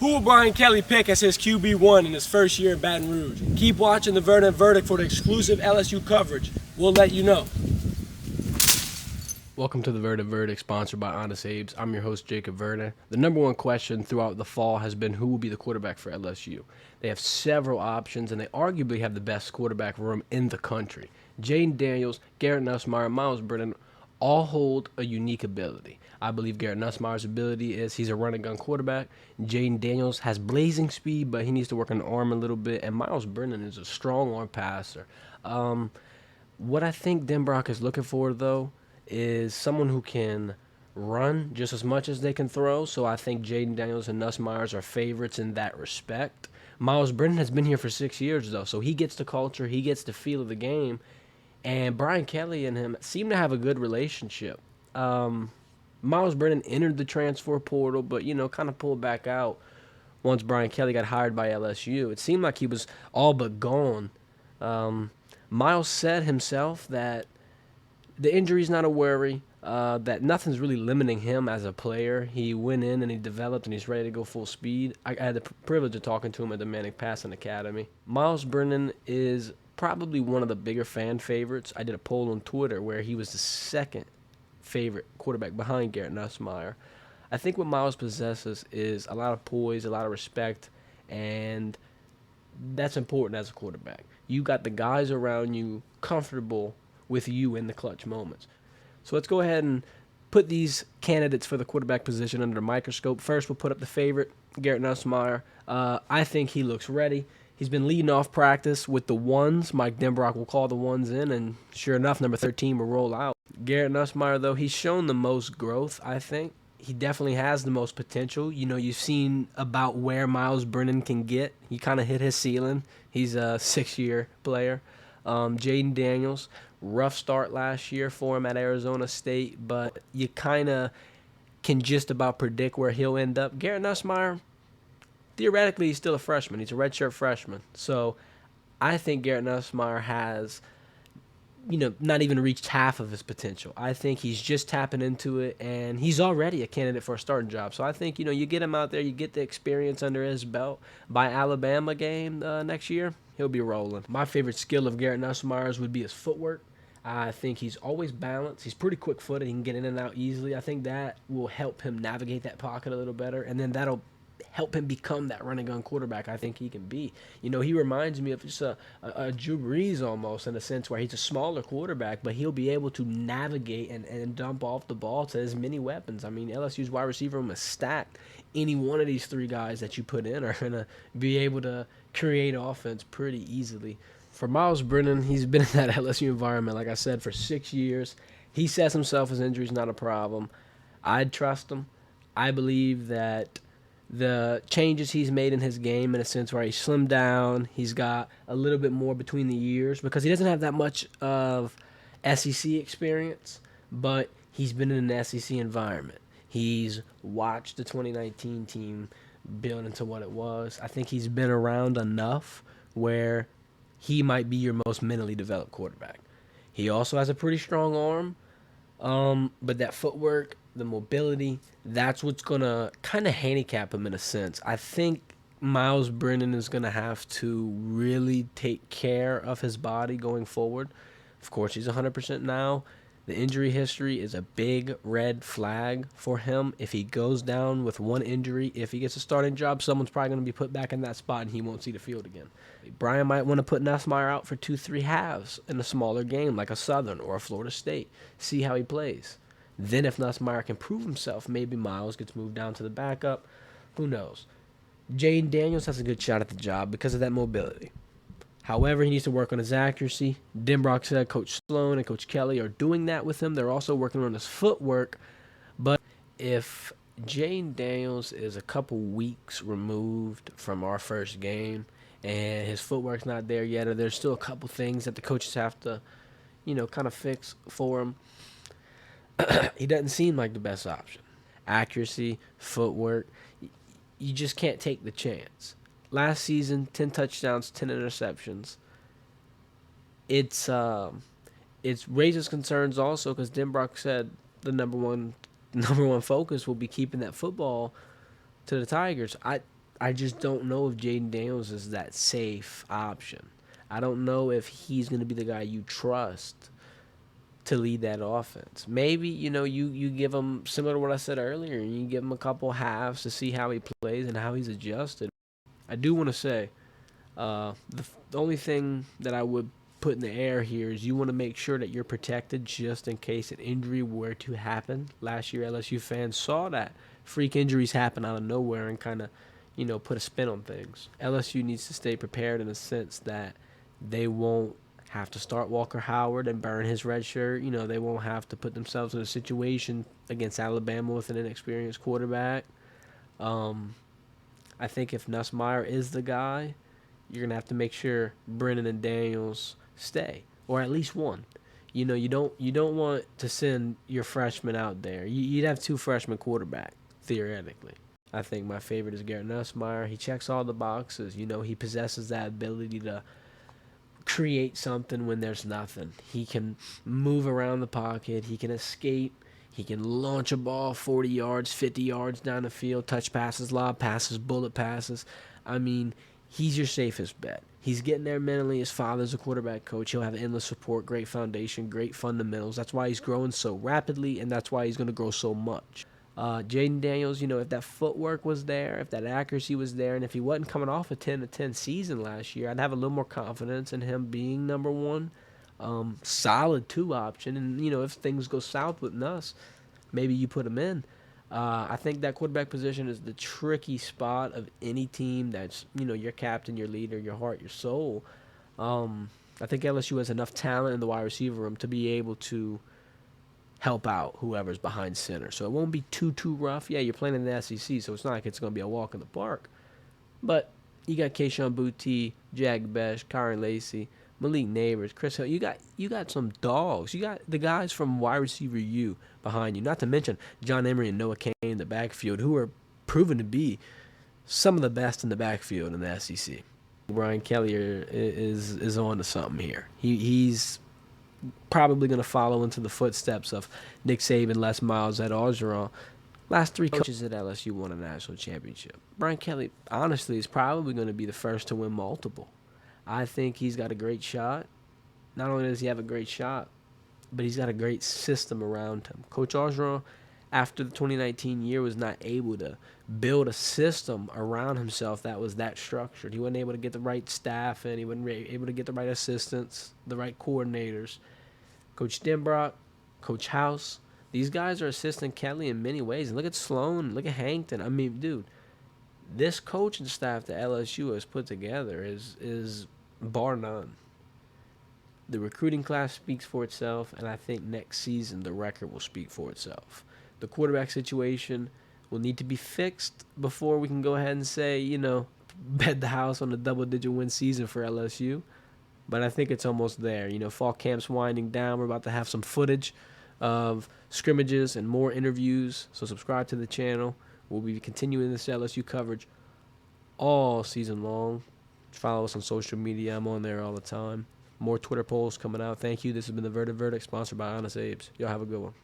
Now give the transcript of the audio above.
Who will Brian Kelly pick as his QB1 in his first year in Baton Rouge? Keep watching the Verdant Verdict for the exclusive LSU coverage. We'll let you know. Welcome to the Verdant Verdict, sponsored by Honest Abe's. I'm your host, Jacob Verdant. The number one question throughout the fall has been who will be the quarterback for LSU. They have several options, and they arguably have the best quarterback room in the country. Jalen Daniel, Garrett Neumann, Myles Brennan all hold a unique ability. I believe Garrett Nussmeier's ability is he's a run-and-gun quarterback. Jalen Daniels has blazing speed, but he needs to work on the arm a little bit. And Myles Brennan is a strong-arm passer. What I think Denbrock is looking for, though, is someone who can run just as much as they can throw. So I think Jalen Daniels and Nussmeier are favorites in that respect. Myles Brennan has been here for 6 years, though, so he gets the culture, he gets the feel of the game. And Brian Kelly and him seem to have a good relationship. Myles Brennan entered the transfer portal, but, kind of pulled back out once Brian Kelly got hired by LSU. It seemed like he was all but gone. Myles said himself that the injury's not a worry, that nothing's really limiting him as a player. He went in and he developed and he's ready to go full speed. I had the privilege of talking to him at the Manic Passing Academy. Myles Brennan is probably one of the bigger fan favorites. I did a poll on Twitter where he was the second favorite quarterback behind Garrett Nussmeier. I think what Myles possesses is a lot of poise, a lot of respect, and that's important as a quarterback. You got the guys around you comfortable with you in the clutch moments. So let's go ahead and put these candidates for the quarterback position under the microscope. First, we'll put up the favorite, Garrett Nussmeier. I think he looks ready. He's been leading off practice with the ones. Mike Denbrock will call the ones in, and sure enough, number 13 will roll out. Garrett Nussmeier, though, he's shown the most growth, I think. He definitely has the most potential. You've seen about where Myles Brennan can get. He kind of hit his ceiling. He's a 6-year player. Jalen Daniels, rough start last year for him at Arizona State, but you kind of can just about predict where he'll end up. Garrett Nussmeier, theoretically, he's still a freshman. He's a redshirt freshman. So I think Garrett Nussmeier has, not even reached half of his potential. I think he's just tapping into it, and he's already a candidate for a starting job. So I think, you get him out there, you get the experience under his belt. By Alabama game next year, he'll be rolling. My favorite skill of Garrett Nussmeier's would be his footwork. I think he's always balanced. He's pretty quick-footed. He can get in and out easily. I think that will help him navigate that pocket a little better, and then that'll help him become that run-and-gun quarterback I think he can be. He reminds me of just a Drew Brees almost, in a sense where he's a smaller quarterback, but he'll be able to navigate and dump off the ball to as many weapons. I mean, LSU's wide receiver room is stacked. Any one of these three guys that you put in are going to be able to create offense pretty easily. For Myles Brennan, he's been in that LSU environment, like I said, for 6 years. He says himself his injury's not a problem. I'd trust him. I believe that the changes he's made in his game, in a sense where he slimmed down, he's got a little bit more between the years because he doesn't have that much of SEC experience, but he's been in an SEC environment. He's watched the 2019 team build into what it was. I think he's been around enough where he might be your most mentally developed quarterback. He also has a pretty strong arm, but that footwork, the mobility, that's what's going to kind of handicap him in a sense. I think Myles Brennan is going to have to really take care of his body going forward. Of course, he's 100% now. The injury history is a big red flag for him. If he goes down with one injury, if he gets a starting job, someone's probably going to be put back in that spot and he won't see the field again. Brian might want to put Nussmeier out for 2-3 halves in a smaller game like a Southern or a Florida State. See how he plays. Then if Nussmeier can prove himself, maybe Myles gets moved down to the backup. Who knows? Jalen Daniels has a good shot at the job because of that mobility. However, he needs to work on his accuracy. Denbrock said Coach Sloan and Coach Kelly are doing that with him. They're also working on his footwork. But if Jalen Daniels is a couple weeks removed from our first game and his footwork's not there yet, or there's still a couple things that the coaches have to, kind of fix for him, he doesn't seem like the best option. Accuracy, footwork, you just can't take the chance. Last season, 10 touchdowns, 10 interceptions. It's raises concerns also because Denbrock said the number one focus will be keeping that football to the Tigers. I just don't know if Jaden Daniels is that safe option. I don't know if he's going to be the guy you trust to lead that offense. Maybe, you give him, similar to what I said earlier, you give him a couple halves to see how he plays and how he's adjusted. I do want to say, the only thing that I would put in the air here is you want to make sure that you're protected just in case an injury were to happen. Last year, LSU fans saw that freak injuries happen out of nowhere and kind of, put a spin on things. LSU needs to stay prepared in the sense that they won't have to start Walker Howard and burn his red shirt. They won't have to put themselves in a situation against Alabama with an inexperienced quarterback. I think if Nussmeier is the guy, you're gonna have to make sure Brennan and Daniels stay, or at least one. You don't want to send your freshman out there. You'd have two freshman quarterback theoretically. I think my favorite is Garrett Nussmeier. He checks all the boxes. He possesses that ability to create something when there's nothing. He can move around the pocket. He can escape. He can launch a ball 40 yards, 50 yards down the field, touch passes, lob passes, bullet passes. I mean, he's your safest bet. He's getting there mentally. His father's a quarterback coach. He'll have endless support, great foundation, great fundamentals. That's why he's growing so rapidly, and that's why he's going to grow so much. Jaden Daniels, if that footwork was there, if that accuracy was there, and if he wasn't coming off a 10-10 season last year, I'd have a little more confidence in him being number one. Solid 2 option, and if things go south with Nuss, maybe you put him in. I think that quarterback position is the tricky spot of any team that's your captain, your leader, your heart, your soul. I think LSU has enough talent in the wide receiver room to be able to help out whoever's behind center, so it won't be too rough. Yeah, you're playing in the SEC, so it's not like it's going to be a walk in the park. But you got Keyshawn Boutte, Jack Besh, Kyron Lacey, Malik Neighbors, Chris Hill. You got some dogs. You got the guys from wide receiver U behind you. Not to mention John Emery and Noah Kane in the backfield, who are proven to be some of the best in the backfield in the SEC. Brian Kelly is on to something here. He's probably going to follow into the footsteps of Nick Saban, Les Miles, Ed Orgeron. Last 3 coaches at LSU won a national championship. Brian Kelly, honestly, is probably going to be the first to win multiple. I think he's got a great shot. Not only does he have a great shot, but he's got a great system around him. Coach Orgeron, after the 2019 year, was not able to build a system around himself that was that structured. He wasn't able to get the right staff in. He wasn't able to get the right assistants, the right coordinators. Coach Denbrock, Coach House, these guys are assisting Kelly in many ways. And look at Sloan, look at Hankton. I mean, dude, this coaching staff that LSU has put together is bar none. The recruiting class speaks for itself, and I think next season the record will speak for itself. The quarterback situation will need to be fixed before we can go ahead and say, bet the house on a double-digit win season for LSU. But I think it's almost there. Fall camp's winding down. We're about to have some footage of scrimmages and more interviews. So subscribe to the channel. We'll be continuing this LSU coverage all season long. Follow us on social media. I'm on there all the time. More Twitter polls coming out. Thank you. This has been the Verdict Verdict, sponsored by Honest Abe's. Y'all have a good one.